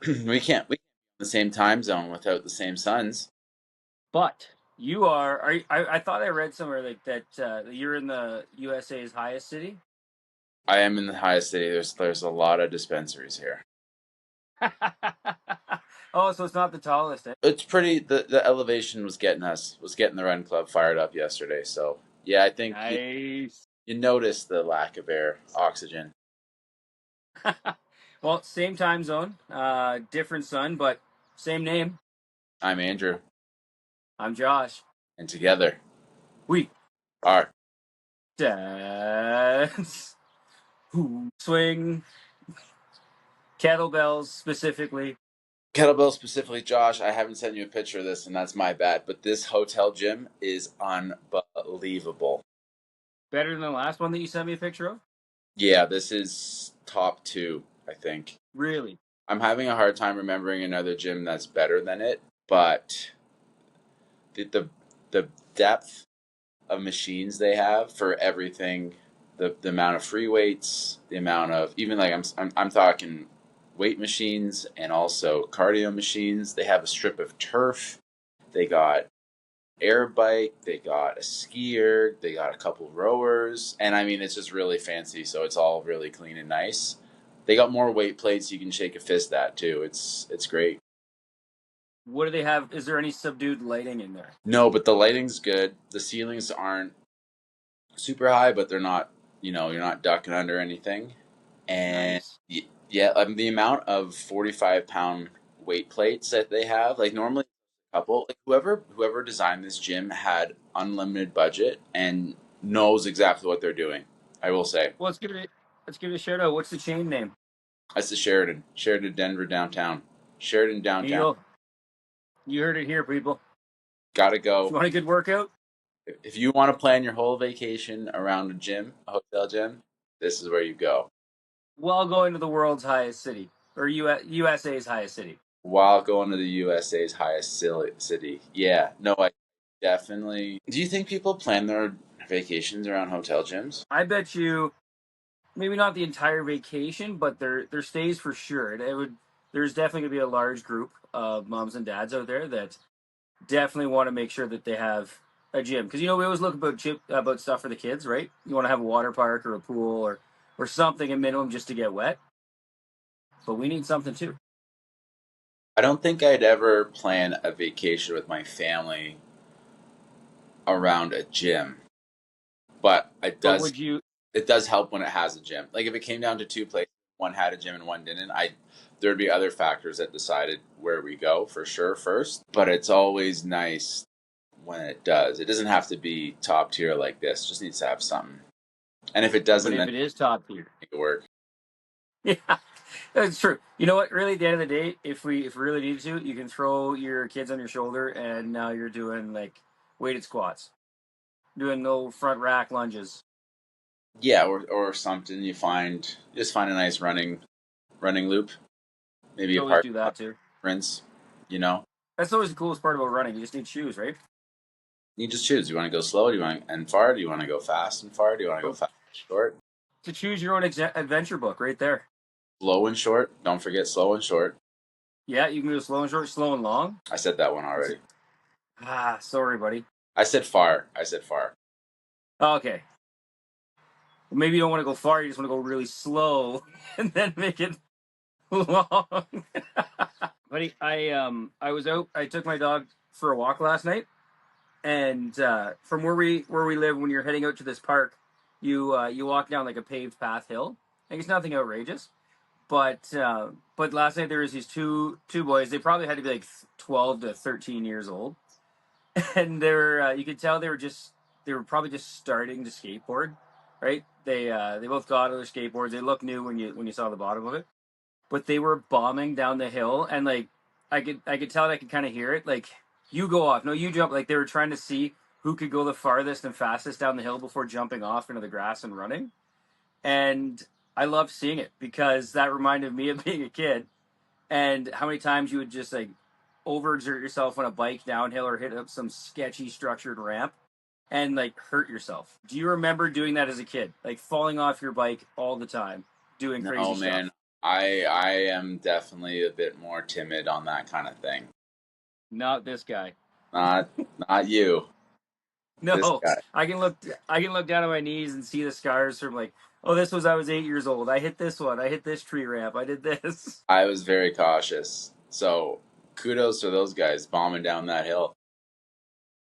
We can't be in the same time zone without the same suns. But you are you, I thought I read somewhere like that you're in the USA's highest city. I am in the highest city. There's a lot of dispensaries here. Oh, so it's not the tallest. Eh? It's pretty. The elevation was getting the run club fired up yesterday. So yeah, I think Nice. you notice the lack of air, oxygen. Well, same time zone, different sun, but same name. I'm Andrew, I'm Josh. and together We are dance, swing, kettlebells specifically. kettlebell specifically. Josh, I haven't sent you a picture of this, and that's my bad. But this hotel gym is unbelievable. Better than the last one that you sent me a picture of. Yeah, this is top two, I think. Really? I'm having a hard time remembering another gym that's better than it, but the depth of machines they have for everything, the amount of free weights, the amount of even like I'm talking weight machines and also cardio machines. They have a strip of turf. They got air bike. They got a skier. They got a couple rowers, and I mean it's just really fancy. So it's all really clean and nice. They got more weight plates you can shake a fist at too. It's great. What do they have? Is there any subdued lighting in there? No, but the lighting's good. The ceilings aren't super high, but they're not. You're not ducking under anything. And Nice. yeah, the amount of 45-pound weight plates that they have, like normally a couple, like whoever designed this gym had unlimited budget and knows exactly what they're doing. I will say Well, let's give it a shout out. What's the chain name? that's the Sheridan, Denver downtown, Sheridan There you downtown. go. You heard it here, people. Gotta If you go. want a good workout, If you want to plan your whole vacation around a gym, a hotel gym, this is where you go. while going to the world's highest city or USA's highest city. While going to the USA's highest city. Yeah, no, I definitely. Do you think people plan their vacations around hotel gyms? I bet you maybe not the entire vacation, but their stays for sure. It would. There's definitely gonna be a large group of moms and dads out there that definitely want to make sure that they have a gym because we always look about stuff for the kids, right? You want to have a water park or a pool or something a minimum just to get wet, but we need something too. I don't think I'd ever plan a vacation with my family around a gym, but But would you? it does help when it has a gym. Like if it came down to two places, one had a gym and one didn't, I there'd be other factors that decided where we go for sure first. But it's always nice when it does. It doesn't have to be top tier like this. It just needs to have something. And if it But doesn't, if then it is top tier, make it work. yeah, that's true. You know what? Really, at the end of the day, if we really need to, you can throw your kids on your shoulder, and now you're doing like weighted squats, doing no front rack lunges. Yeah, or something. Just find a nice running loop, maybe You a always park do that too. rinse. You know, That's always the coolest part about running. You just need shoes, right? you just choose. Do you want to go slow? Do you want and far? Do you want to go fast and far? Do you want to go Oh, fast and short? to choose your own adventure book, right there. Slow and short. Don't forget slow and short. Yeah, you can do slow and short, slow and long. I said that one already. Sorry, buddy. I said far. I said far. Okay. Well, maybe you don't want to go far. You just want to go really slow, and then make it long. Buddy, I was out. I took my dog for a walk last night, and from where we live, when you're heading out to this park, you walk down like a paved path hill. Like it's nothing outrageous, but last night there was these two boys. They probably had to be like 12 to 13 years old, and they're you could tell they were probably just starting to skateboard, right? They both got on their skateboards. They looked new when you saw the bottom of it, but they were bombing down the hill, and like I could tell and I could kind of hear it. Like you go off, no, you jump. Like they were trying to see who could go the farthest and fastest down the hill before jumping off into the grass and running. And I loved seeing it because that reminded me of being a kid and how many times you would just like overexert yourself on a bike downhill or hit up some sketchy structured ramp and like hurt yourself. Do you remember doing that as a kid? Like falling off your bike all the time, doing No crazy stuff. man, I am definitely a bit more timid on that kind of thing. Not this guy. Not not you. This No, guy. I can look down on my knees and see the scars from like, oh, this was I was 8 years old. I hit this one. I hit this tree ramp. I did this. I was very cautious. So kudos to those guys bombing down that hill.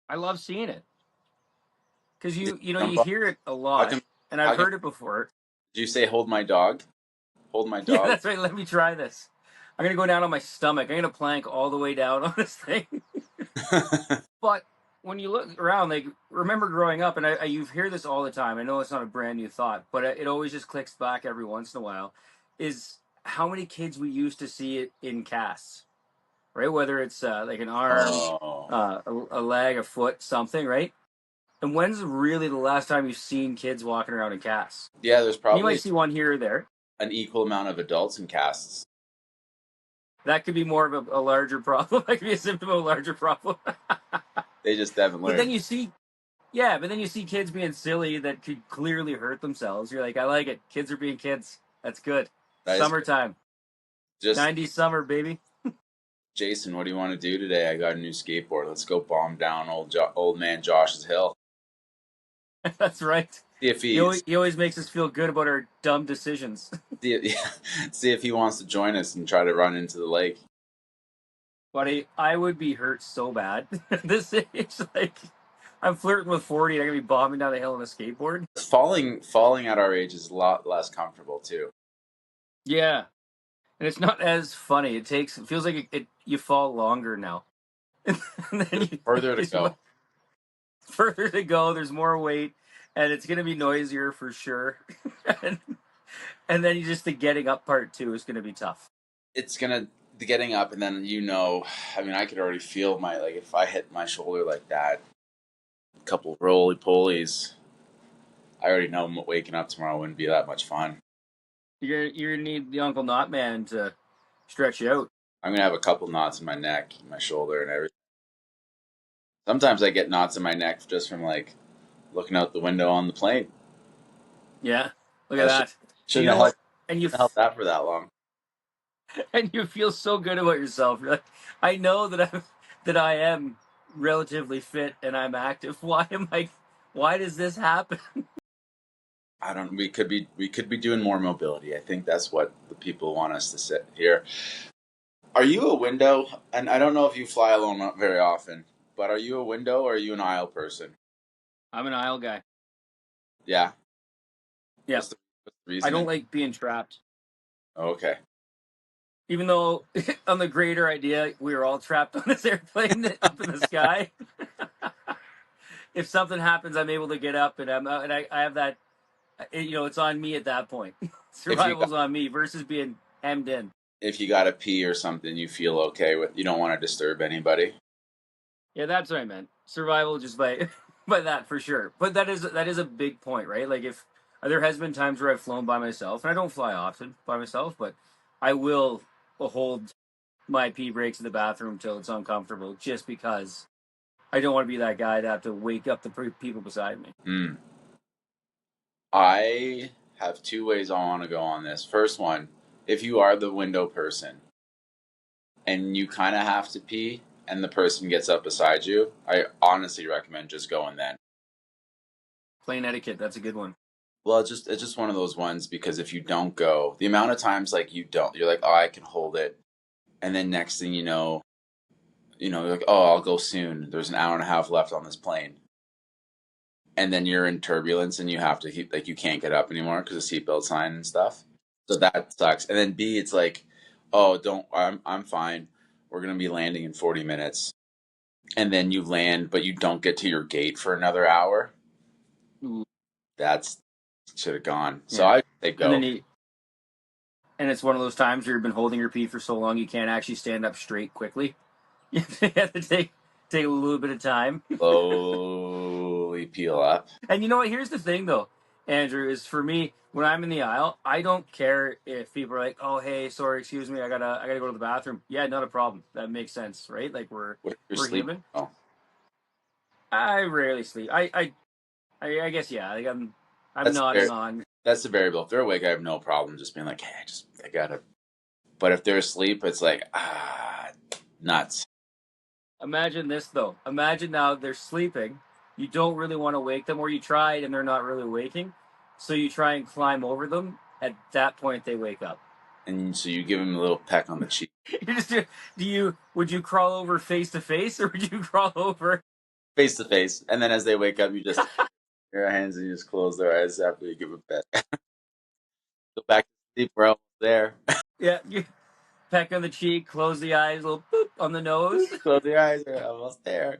I love seeing it because Did you know you jump you off? hear it a How lot, come and I've how come heard it before. did you say hold my dog? Hold my Yeah, dog? that's right. Let me try this. I'm gonna go down on my stomach. I'm gonna plank all the way down on this thing. But when you look around, like remember growing up, and you hear this all the time. I know it's not a brand new thought, but it always just clicks back every once in a while. Is how many kids we used to see it in casts, right? Whether it's like an arm, Oh. a leg, a foot, something, right? And when's really the last time you've seen kids walking around in casts? Yeah, there's And you might probably see one here or there. an equal amount of adults in casts. That could be more of a larger problem. That could be a symptom of a larger problem. They just haven't But then learned. you see, yeah, but then you see kids being silly that could clearly hurt themselves. You're like, I like it. Kids are being kids. That's good. That is good. Summertime, Just 90s summer, baby. Jason, what do you want to do today? I got a new skateboard. Let's go bomb down old man Josh's hill. That's right. See if he's He always makes us feel good about our dumb decisions. yeah, see if he wants to join us and try to run into the lake. Buddy, I would be hurt so bad at this age. Like, I'm flirting with 40 and I'm going to be bombing down a hill on a skateboard. Falling at our age is a lot less comfortable too. Yeah. And it's not as funny. It feels like you fall longer now. And then There's further to there's go. further to go. There's more weight, and it's gonna be noisier for sure. and, and then the getting up part too is gonna be tough. It's gonna the getting up and then I mean I could already feel my like if I hit my shoulder like that, a couple roly polies. I already know waking up tomorrow wouldn't be that much fun. You're gonna need the Uncle Knot Man to stretch you out. I'm gonna have a couple knots in my neck, my shoulder, and everything. Sometimes I get knots in my neck just from like looking out the window on the plane. Yeah, look at I that. And you shouldn't know have held, what? And you held that for that long. and you feel so good about yourself. You're like, I know that I am relatively fit and I'm active. Why am I? Why does this happen? I don't. We could be doing more mobility. I think that's what the people want us to sit here. Are you a window? And I don't know if you fly alone very often, but are you a window or are you an aisle person? I'm an aisle guy. Yeah. Yeah, What's the I don't reasoning? like being trapped. Oh, okay. Even though on the greater idea, we were all trapped on this airplane up in the sky. If something happens, I'm able to get up and I have that. It's on me at that point. If you got Survival's on me versus being hemmed in. if you got to pee or something, you feel okay with. You don't want to disturb anybody. Yeah, that's what I meant. Survival just by by that for sure. But that is a big point, right? Like if there has been times where I've flown by myself, and I don't fly often by myself, but I will hold my pee breaks in the bathroom till it's uncomfortable, just because I don't want to be that guy to have to wake up the people beside me. Hmm. I have two ways I want to go on this. First one, if you are the window person and you kind of have to pee and the person gets up beside you, I honestly recommend just going then. Plane etiquette, that's a good one. Well, it's just one of those ones because if you don't go, the amount of times like you don't, you're like, oh, I can hold it, and then next thing you're like, oh, I'll go soon. There's an hour and a half left on this plane, and then you're in turbulence and you have to keep like you can't get up anymore because of seatbelt sign and stuff. So that sucks. And then B, it's like, oh, don't, I'm fine. We're gonna be landing in 40 minutes, and then you land, but you don't get to your gate for another hour. Ooh, That's should have gone. So yeah, I say and then go. it's one of those times where you've been holding your pee for so long you can't actually stand up straight quickly. You have to take a little bit of time. Slowly peel up. And you know what? Here's the thing, though, Andrew, is for me when I'm in the aisle, I don't care if people are like, "Oh, hey, sorry, excuse me, I gotta go to the bathroom." Yeah, not a problem. That makes sense, right? Like What if you're we're sleeping? human. Oh, I rarely sleep. I guess yeah. Like I'm that's nodding fair. on. That's the variable. If they're awake, I have no problem just being like, hey, I gotta But if they're asleep, it's like nuts. Imagine this though. Imagine now they're sleeping. You don't really want to wake them, or you tried and they're not really waking. So you try and climb over them. At that point, they wake up. And so you give them a little peck on the cheek, You just do you would you crawl over face to face, or would you crawl over? face to face, and then as they wake up, you just your hands and you just close their eyes after you give a pet. Go back to sleep. We're almost there. Yeah, you peck on the cheek, close the eyes, a little boop on the nose. Close your eyes. We're almost there.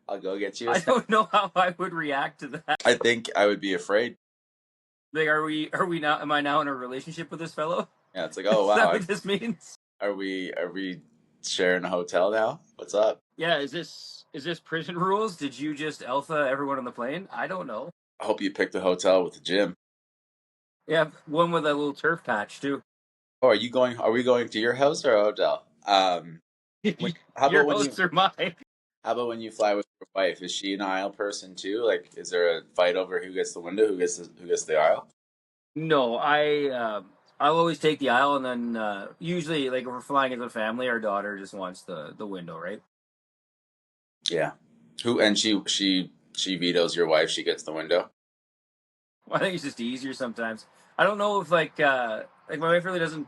I'll go get you a I snack. don't know how I would react to that. I think I would be afraid. Like, are we now? Am I now in a relationship with this fellow? Yeah, it's like, oh Is that wow, what this means? are we sharing a hotel now? What's up? Yeah, is this prison rules? Did you just alpha everyone on the plane? I don't know. I hope you picked a hotel with a gym. Yeah, one with a little turf patch too. Oh, are you going? Are we going to your house or a hotel? How Your about when you? hosts are mine. How about when you fly with your wife? Is she an aisle person too? Like, is there a fight over who gets the window, who gets the aisle? No, I'll always take the aisle, and then usually, like if we're flying as a family, our daughter just wants the window, right? Yeah. Who and she vetoes your wife. She gets the window. I think it's just easier sometimes. I don't know if like my wife really doesn't.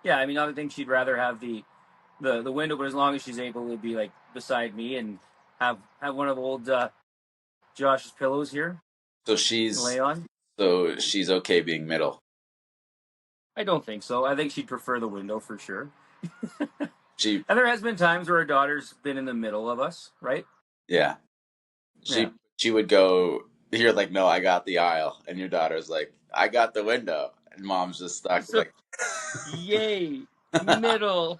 Yeah, I mean, I would think she'd rather have the window, but as long as she's able to be like beside me and have one of old Josh's pillows here So to she's lay on. so she's okay being middle. I don't think so. I think she'd prefer the window for sure. She And there has been times where our daughter's been in the middle of us, right? yeah. Yeah. She would go. You're like, no, I got the aisle, and your daughter's like, I got the window, and mom's just stuck So like. yay, middle.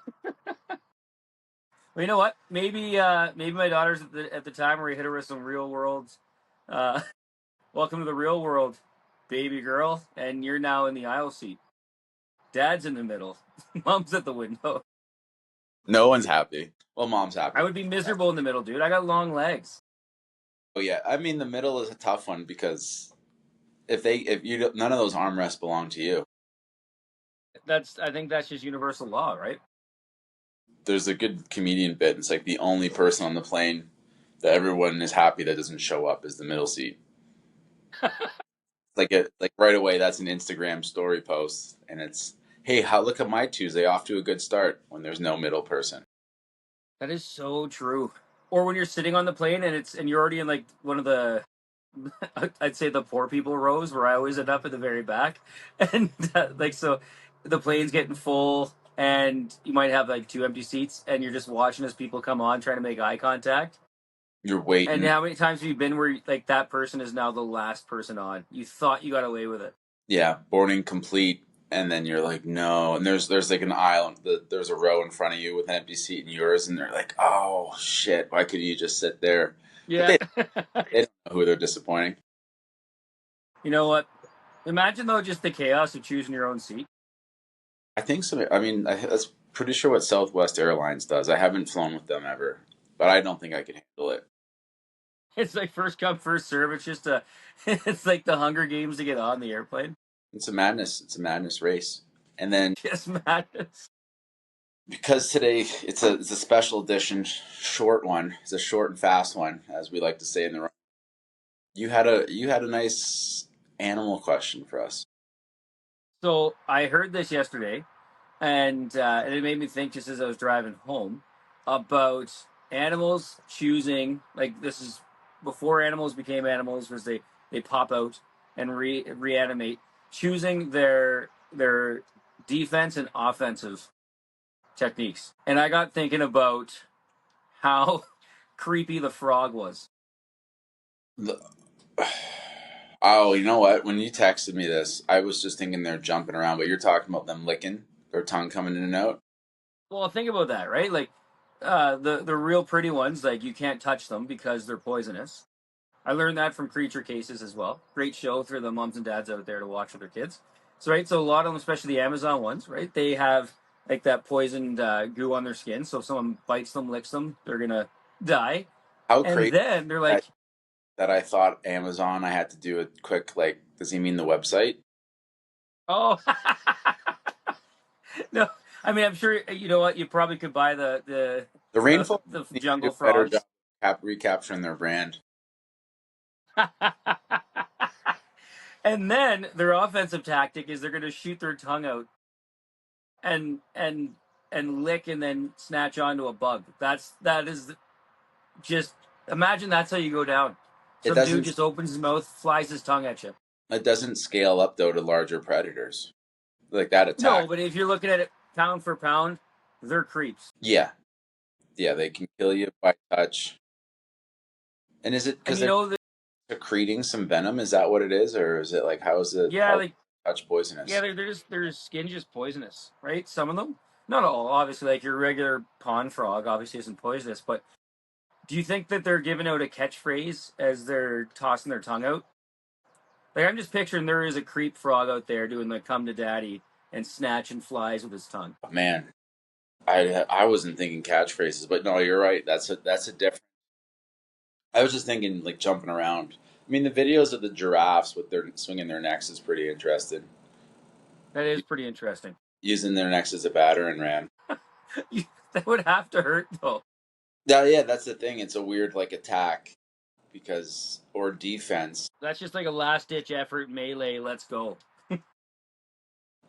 Well, you know what? Maybe my daughter's at the time where we hit her with some real world. Uh, welcome to the real world, baby girl, and you're now in the aisle seat. Dad's in the middle. Mom's at the window. No one's happy. Well, mom's I happy. would be miserable in the middle, dude. I got long legs. Oh yeah, I mean the middle is a tough one because if you don't- none of those armrests belong to you. I think that's just universal law, right? There's a good comedian bit. It's like the only person on the plane that everyone is happy that doesn't show up is the middle seat. Like right away, that's an Instagram story post, and it's hey, look at my Tuesday off to a good start when there's no middle person. That is so true. Or when you're sitting on the plane and you're already in like one of the I'd say the poor people rows where I always end up at the very back, and like so, the plane's getting full, and you might have like two empty seats, and you're just watching as people come on, trying to make eye contact. You're And waiting. how many times have you been where like that person is now the last person on? You thought you got away with it. Yeah, boarding complete, and then you're like, no, and there's like an aisle, there's a row in front of you with an empty seat and yours, and they're like, oh shit, why could you just sit there? But Yeah. they don't know who they're disappointing. You know what? Imagine though just the chaos of choosing your own seat. I think so. I mean, that's pretty sure what Southwest Airlines does. I haven't flown with them ever, but I don't think I could handle it. It's like first come first serve. It's just a, it's like the Hunger Games to get on the airplane. It's a madness. It's a madness race. And then Just madness. because today it's a special edition, short one. It's a short and fast one, as we like to say in the room. You had a nice animal question for us. So I heard this yesterday, and it made me think just as I was driving home about animals choosing like this is before animals became animals was they pop out and reanimate choosing their defense and offensive techniques. And I got thinking about how creepy the frog was. The- Oh, you know what? When you texted me this, I was just thinking they're jumping around, but you're talking about them licking their tongue coming in and out. Well, think about that, right? Like the real pretty ones, like you can't touch them because they're poisonous. I learned that from Creature Cases as well. Great show for the moms and dads out there to watch with their kids. So right, so a lot of them, especially the Amazon ones, right? They have like that poisoned goo on their skin. So if someone bites them, licks them, they're gonna die. How And crazy then they're that like, that I thought Amazon. I had to do a quick like. Does he mean the website? oh, No, I mean I'm sure you know what you probably could buy The rainfall the needs to do jungle a better job frogs. recapturing their brand. And then their offensive tactic is they're going to shoot their tongue out and and and lick and then snatch onto a bug. That is just imagine that's how you go down. It Some dude doesn't just opens his mouth, flies his tongue at you. it doesn't scale up though to larger predators like that No, attack. but if you're looking at it pound for pound, they're creeps. Yeah, yeah, they can kill you by touch. And is it And because you they're know that secreting some venom? Is that what it is, or is it like yeah, how like touch yeah, poisonous? they're just their skin just poisonous, right? Some of them, not all. Obviously, like your regular pond frog, obviously isn't poisonous. But do you think that they're giving out a catchphrase as they're tossing their tongue out? Like I'm just picturing there is a creep frog out there doing the come to daddy and snatching flies with his tongue. Oh, man, I wasn't thinking catchphrases, but no, you're right. That's a different. I was just thinking like jumping around. I mean, the videos of the giraffes with their swinging their necks is pretty interesting. That is pretty interesting. Using their necks as a battering ram. That would have to hurt though. Yeah, yeah, that's the thing. It's a weird like attack because or defense, That's just like a last ditch effort melee. Let's go.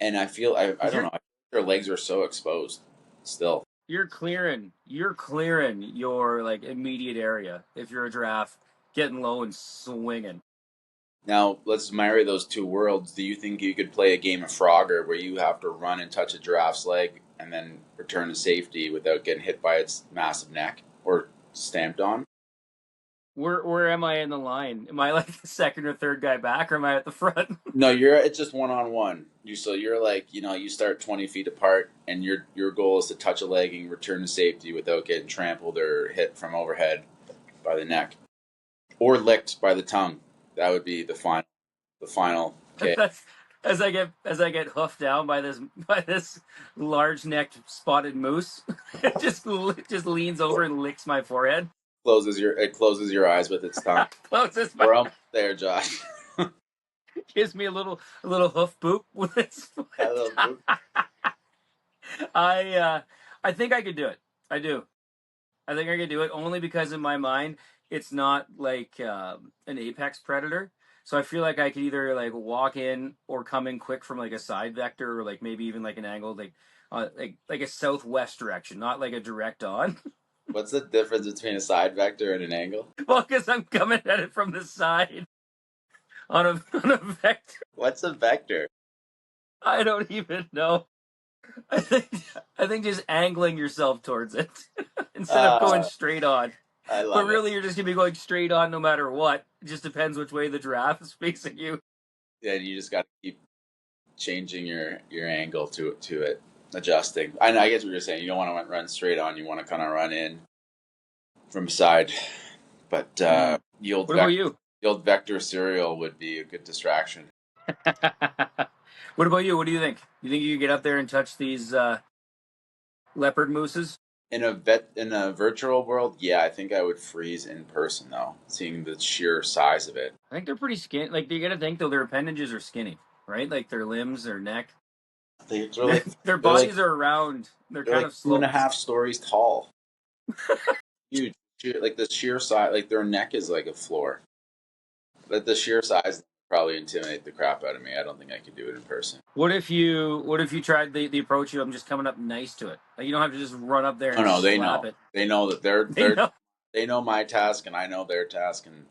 and I Because don't know. Their legs are so exposed still. you're clearing your like immediate area if you're a giraffe, getting low and swinging. Now let's marry those two worlds. Do you think you could play a game of Frogger where you have to run and touch a giraffe's leg and then return to safety without getting hit by its massive neck or stamped on? Where am I in the line? Am I like the second or third guy back, or am I at the front? No, it's just one on one. You're like you start 20 feet apart, and your goal is to touch a leg and return to safety without getting trampled or hit from overhead by the neck or licked by the tongue. That would be the final. Okay. That's as I get hoofed down by this large necked spotted moose. It just leans over and licks my forehead. It closes your eyes with its tongue. Closes my We're almost there, Josh. gives me a little hoof boop with its A foot. little boop. I uh I think I could do it. I do. I think I could do it only because in my mind it's not like an apex predator. So I feel like I could either like walk in or come in quick from like a side vector or like maybe even like an angle like a southwest direction, not like a direct on. What's the difference between a side vector and an angle? Well, because I'm coming at it from the side on a vector. What's a vector? I don't even know. I think I think just angling yourself towards it instead of going Ah, straight on. I But love it. really, you're just gonna be going straight on no matter what. It just depends which way the giraffe is facing you. Yeah, you just got to keep changing your angle to it, adjusting. I guess what you're saying. You don't want to run straight on. You want to kind of run in from side. But What about you? yield vector serial would be a good distraction. What about you? What do you think? You think you could get up there and touch these leopard mooses? In a virtual world, yeah, I think I would freeze in person though, seeing the sheer size of it. I think they're pretty skinny. Like you got to think though, their appendages are skinny, right? Like their limbs, their neck, They're like their they're like bodies are round. They're they're kind like of two and a sloped. half stories tall. Huge, like the sheer size, like their neck is like a floor. But the sheer size would probably intimidate the crap out of me. I don't think I could do it in person. What if you tried the approach of I'm just coming up nice to it? Like you don't have to just run up there Oh and no, they slap know. it. They know that They know. they know my task and I know their task and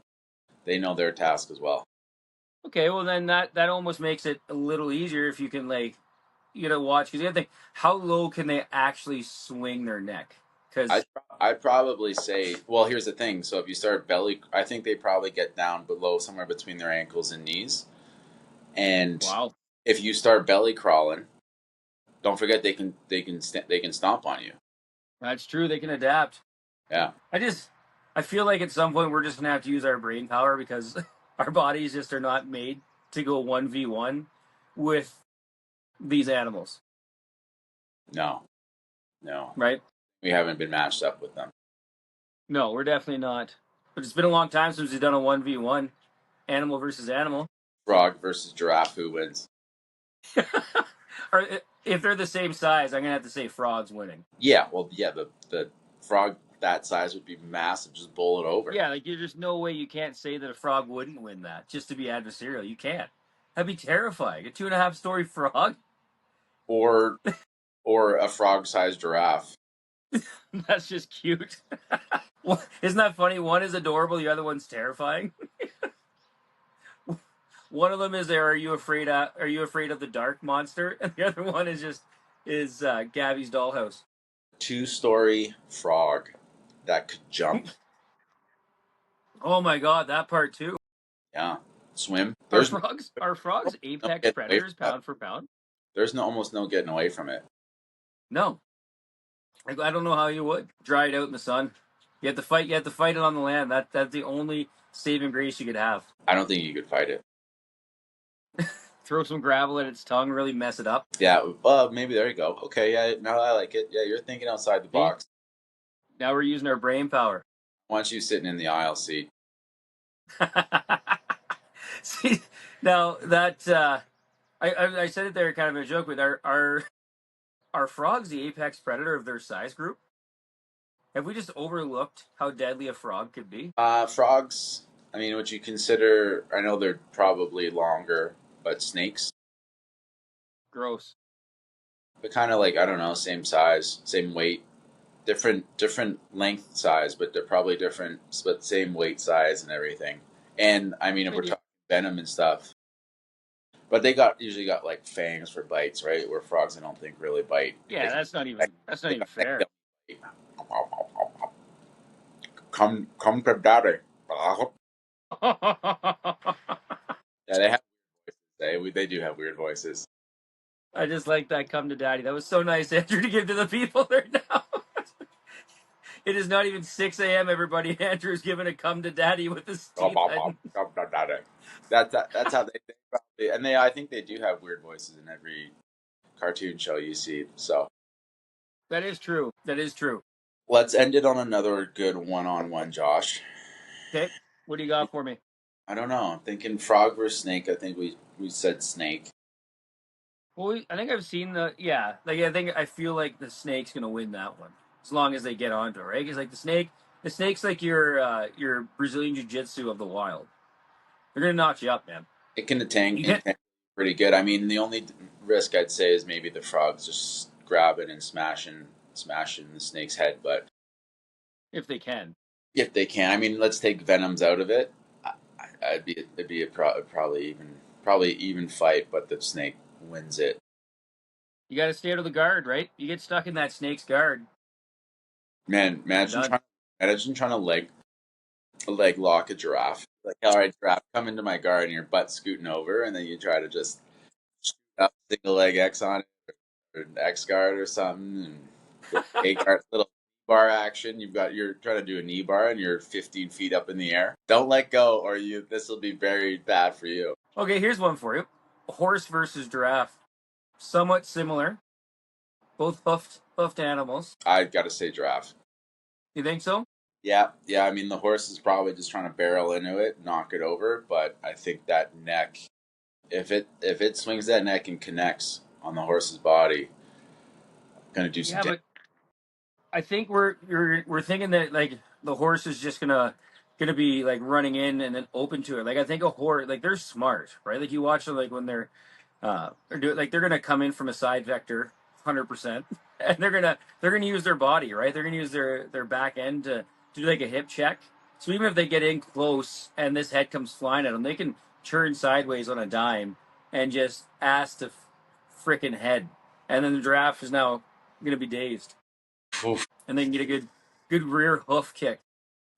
they know their task as well. Okay, well then that almost makes it a little easier if you can like you gotta watch because you gotta think how low can they actually swing their neck? I Because I'd probably say, well, here's the thing. So if you start belly, I think they probably get down below somewhere between their ankles and knees. And wow, if you start belly crawling, don't forget they can stomp on you. that's true. They can adapt. Yeah. I just I feel like at some point we're just gonna have to use our brain power because our bodies just are not made to go 1v1 with these animals, No. No. right? We haven't been matched up with them. No, we're definitely not. But it's been a long time since we've done a 1v1 animal versus animal. Frog versus giraffe, who wins? Are If they're the same size, I'm gonna have to say frogs winning. Yeah, well, yeah, the frog that size would be massive, just bowl it over. Yeah, like there's just no way you can't say that a frog wouldn't win that just to be adversarial. You can't. That'd be terrifying. A 2.5 story frog. Or a frog-sized giraffe. That's just cute. Isn't that funny? One is adorable, the other one's terrifying. One of them is "Are you afraid? Are you afraid of the dark monster?" And the other one is just is Gabby's dollhouse. Two-story frog that could jump. Oh my god, that part too. Yeah, swim. Are There's frogs are frogs no apex getting away from predators that. pound for pound? There's no almost no getting away from it. No, I don't know how you would dry it out in the sun. You have to fight. You have to fight it on the land. That's the only saving grace you could have. I don't think you could fight it. Throw some gravel at its tongue, really mess it up. Yeah, maybe there you go. Okay, yeah, no, I like it. Yeah, you're thinking outside the See, box. now we're using our brain power. I want you sitting in the aisle seat. See, now that I said it there, kind of a joke. With are frogs the apex predator of their size group? Have we just overlooked how deadly a frog could be? Frogs. I mean, would you consider? I know they're probably longer, but snakes, Gross. but kind of like I don't know, same size, same weight, different length size, but they're probably different, but same weight size and everything. And I mean, if we're Maybe. talking venom and stuff, but they usually got like fangs for bites, right? Where frogs, I don't think really bite. Yeah, that's not They even got neck fair. come to daddy. Yeah, they have they do have weird voices. I just like that "come to daddy." That was so nice, Andrew, to give to the people there now. It is not even 6 a.m. Everybody, Andrew's giving a "come to daddy" with his teeth. Come to daddy. That's how they probably, and they I think they do have weird voices in every cartoon show you see. So That is true. That is true. let's end it on another good one-on-one, Josh. Okay, what do you got for me? I don't know. I'm thinking frog versus snake. I think we said snake. Well, I think I've seen the yeah. Like I feel like the snake's gonna win that one as long as they get onto it, right? Because like the snake's like your Brazilian jiu-jitsu of the wild. They're gonna knock you up, man. It can You can't entangle pretty good. I mean, the only risk I'd say is maybe the frogs just grabbing and smashing the snake's head. But if they can. if they can, I mean, let's take venoms out of it. It'd be probably even fight, but the snake wins it. You got to stay out of the guard, right? You get stuck in that snake's guard, Man, you're done. imagine trying to leg lock a giraffe. Like, all right, giraffe, come into my guard, and your butt scooting over, and then you try to just shoot up single leg X on it, or an X guard or something, and little A guard, little bar action. You're trying to do a knee bar, and you're 15 feet up in the air. Don't let go, or you this will be very bad for you. Okay, here's one for you: horse versus giraffe. Somewhat similar, both buffed animals. I got to say giraffe. You think so? Yeah, yeah. I mean, the horse is probably just trying to barrel into it, knock it over. But I think that neck, if it swings that neck and connects on the horse's body, gonna do some Yeah, damage. but I think we're thinking that like the horse is just gonna be like running in and then open to it. Like I think a horse like they're smart, right? Like you watch them like when they're doing like they're gonna come in from a side vector, 100%, and they're gonna use their body, right? They're gonna use their back end to do like a hip check. So even if they get in close and this head comes flying at them, they can turn sideways on a dime and just ass to frickin' head, and then the giraffe is now gonna be dazed Oof. and they can get a good rear hoof kick.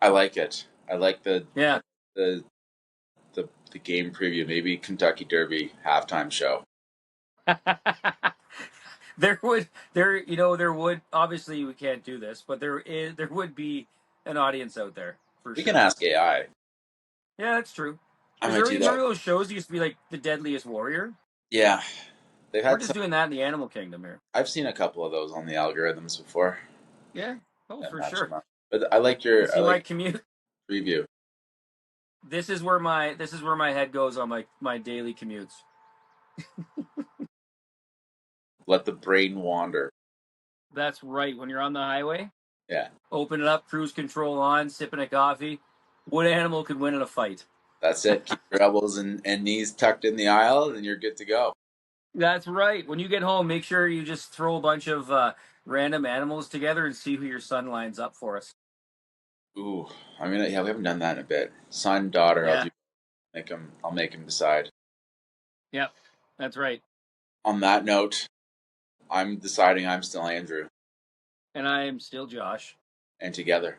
I like it. I like Yeah. the the game preview. Maybe Kentucky Derby halftime show. there would obviously we can't do this, but there would be an audience out there for We can sure. ask AI. Yeah, that's true. I Because might do remember that. those shows used to be like the Deadliest Warrior? Yeah, they've We're had just some. doing that in the animal kingdom here. I've seen a couple of those on the algorithms before. Yeah. Oh, That for match sure. them up. But You I see my like commute. your preview. This is where my head goes on my daily commutes. Let the brain wander. That's right. When you're on the highway, Yeah, open it up, cruise control on, sipping a coffee. What animal could win in a fight? that's it. Keep your elbows and knees tucked in the aisle, and you're good to go. That's right. When you get home, make sure you just throw a bunch of random animals together and see who your son lines up for us. Ooh, yeah, we haven't done that in a bit. Son, daughter, Yeah. I'll make him decide. Yep. That's right. On that note, I'm deciding I'm still Andrew, And I'm still Josh. and together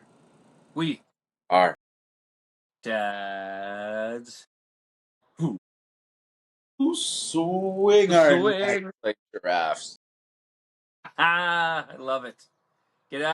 We are dads who swing our necks swing. like giraffes. Ah, I love it.